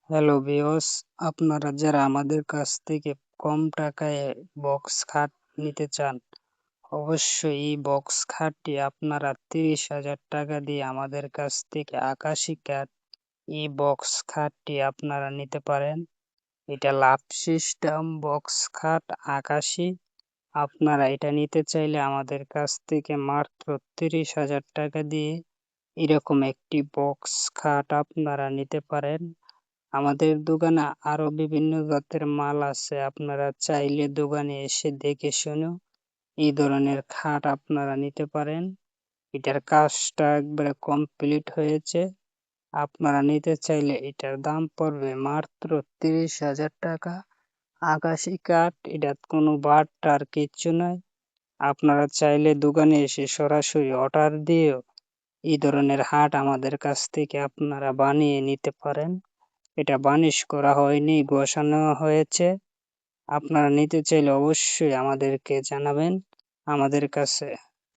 Hello viewers, আপনারা যারা আমাদের কাছ থেকে কম টাকায় বক্স খাট নিতে চান, অবশ্যই এই বক্স খাটটি আপনারা ৩০,০০০ টাকা দিয়ে আমাদের কাছ থেকে আকাশি কাঠ এই বক্স খাটটি আপনারা নিতে পারেন। এটা লাফ সিস্টেম বক্স খাট আকাশি। আপনারা এটা নিতে চাইলে আমাদের কাছ থেকে মাত্র ৩০,০০০ টাকা দিয়ে এরকম একটি বক্স খাট আপনারা নিতে পারেন। আমাদের দোকানে আরো বিভিন্ন জাতের মাল আছে, আপনারা চাইলে দোকানে এসে দেখে শুনে এই ধরনের খাট আপনারা নিতে পারেন। এটার কাজটা একবারে কমপ্লিট হয়েছে। আপনারা নিতে চাইলে এটার দাম পড়বে মাত্র ৩০,০০০ টাকা। আকাশি কাঠ, এটা কোনো বাট টার কিচ্ছু নয়। আপনারা চাইলে দোকানে এসে সরাসরি অর্ডার দিয়েও এই ধরনের খাট আমাদের কাছ থেকে আপনারা বানিয়ে নিতে পারেন। এটা বানিশ করা হয়নি, বসানো হয়েছে। আপনারা নিতে চাইলে অবশ্যই আমাদেরকে জানাবেন। আমাদের কাছে